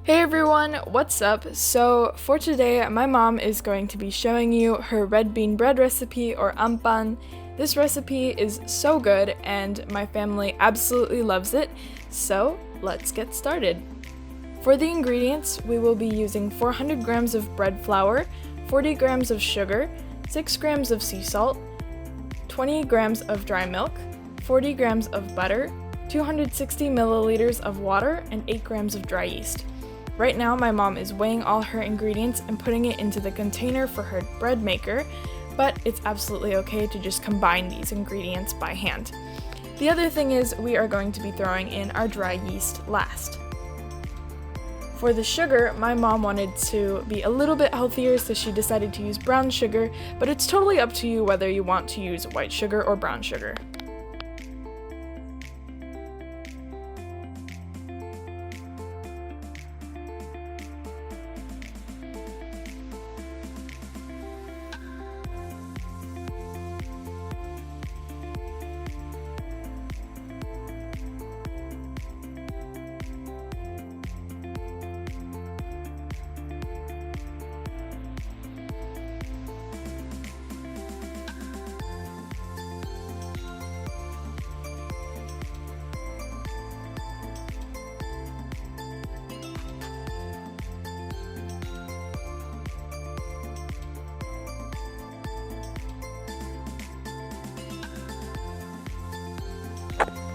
Hey everyone, what's up? So for today, my mom is going to be showing you her red bean bread recipe or Anpan. This recipe is so good and my family absolutely loves it, so let's get started. For the ingredients, we will be using 400 grams of bread flour, 40 grams of sugar, 6 grams of sea salt, 20 grams of dry milk, 40 grams of butter, 260 milliliters of water, and 8 grams of dry yeast. Right now, my mom is weighing all her ingredients and putting it into the container for her bread maker, but it's absolutely okay to just combine these ingredients by hand. The other thing is we are going to be throwing in our dry yeast last. For the sugar, my mom wanted to be a little bit healthier, so she decided to use brown sugar, but it's totally up to you whether you want to use white sugar or brown sugar.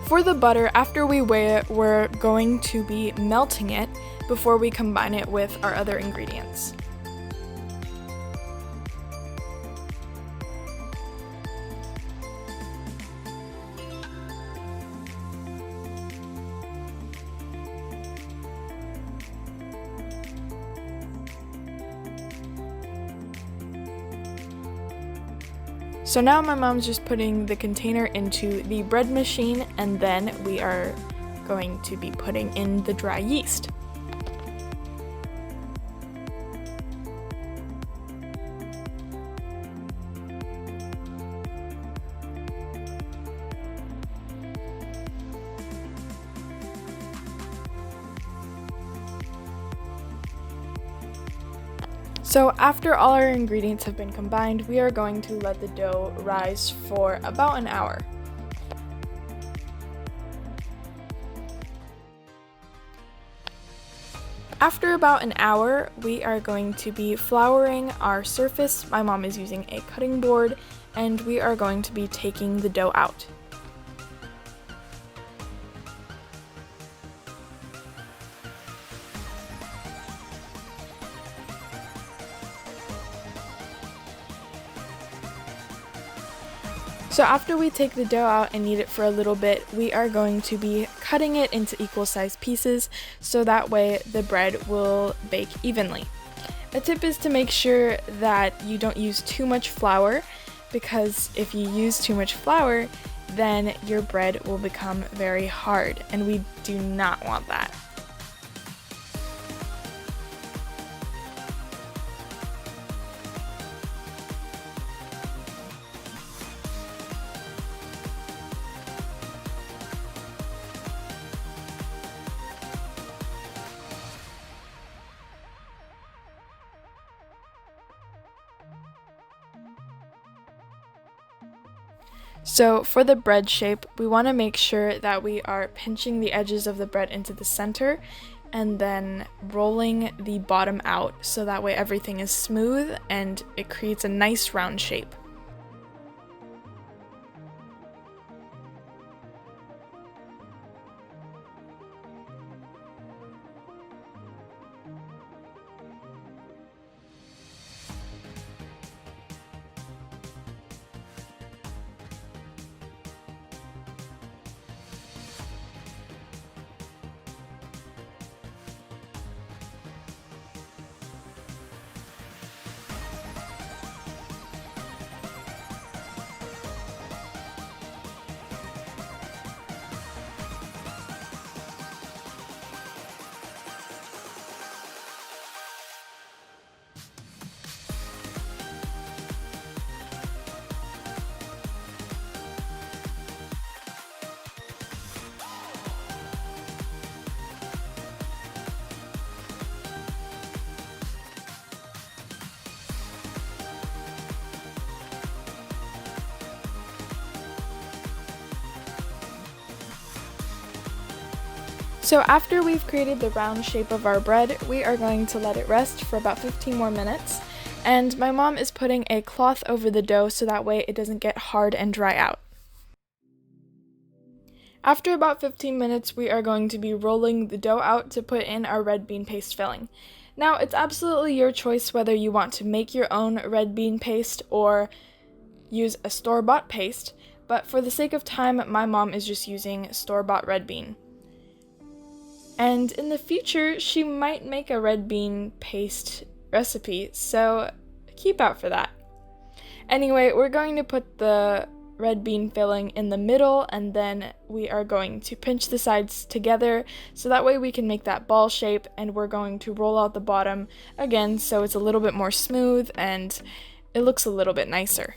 For the butter, after we weigh it, we're going to be melting it before we combine it with our other ingredients. So now my mom's just putting the container into the bread machine, and then we are going to be putting in the dry yeast. So after all our ingredients have been combined, we are going to let the dough rise for about an hour. After about an hour, we are going to be flouring our surface. My mom is using a cutting board, and we are going to be taking the dough out. So after we take the dough out and knead it for a little bit, we are going to be cutting it into equal sized pieces so that way the bread will bake evenly. A tip is to make sure that you don't use too much flour, because if you use too much flour, then your bread will become very hard, and we do not want that. So for the bread shape, we want to make sure that we are pinching the edges of the bread into the center and then rolling the bottom out so that way everything is smooth and it creates a nice round shape. So after we've created the round shape of our bread, we are going to let it rest for about 15 more minutes. And my mom is putting a cloth over the dough so that way it doesn't get hard and dry out. After about 15 minutes, we are going to be rolling the dough out to put in our red bean paste filling. Now, it's absolutely your choice whether you want to make your own red bean paste or use a store-bought paste, but for the sake of time, my mom is just using store-bought red bean. And in the future, she might make a red bean paste recipe, so keep out for that. Anyway, we're going to put the red bean filling in the middle, and then we are going to pinch the sides together so that way we can make that ball shape, and we're going to roll out the bottom again so it's a little bit more smooth and it looks a little bit nicer.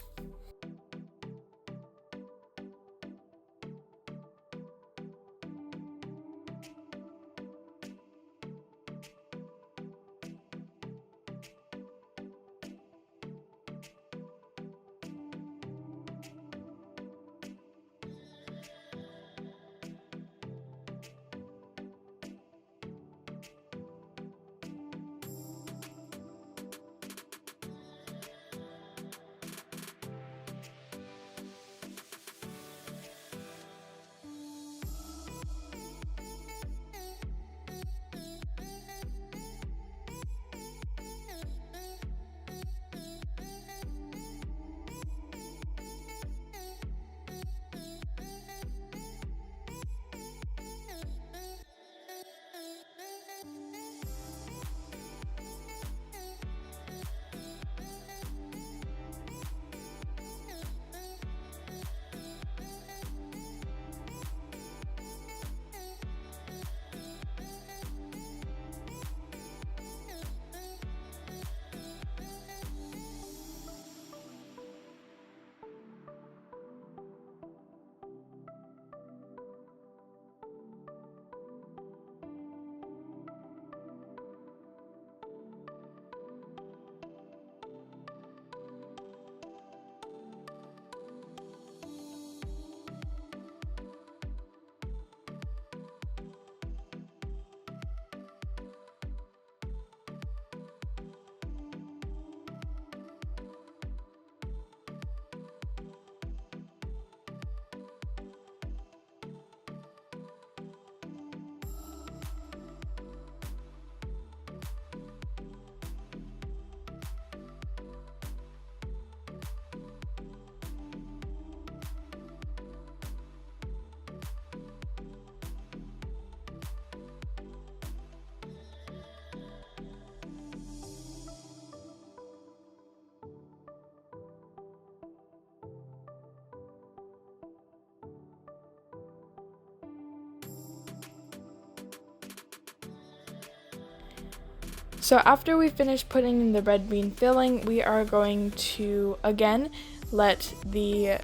So after we finish putting in the red bean filling, we are going to, again, let the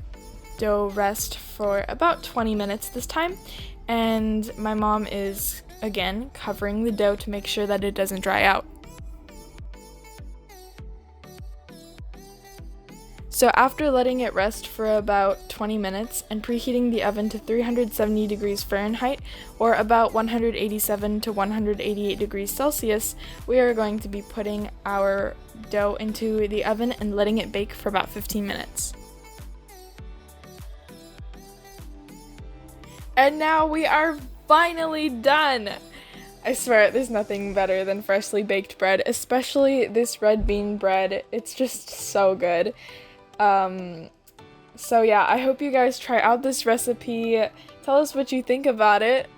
dough rest for about 20 minutes this time. And my mom is, again, covering the dough to make sure that it doesn't dry out. So after letting it rest for about 20 minutes and preheating the oven to 370 degrees Fahrenheit or about 187 to 188 degrees Celsius, we are going to be putting our dough into the oven and letting it bake for about 15 minutes. And now we are finally done! I swear, there's nothing better than freshly baked bread, especially this red bean bread. It's just so good. So yeah, I hope you guys try out this recipe. Tell us what you think about it.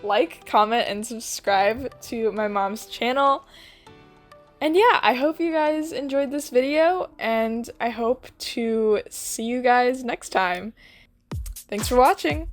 Like, comment, and subscribe to my mom's channel. And yeah, I hope you guys enjoyed this video, and I hope to see you guys next time. Thanks for watching!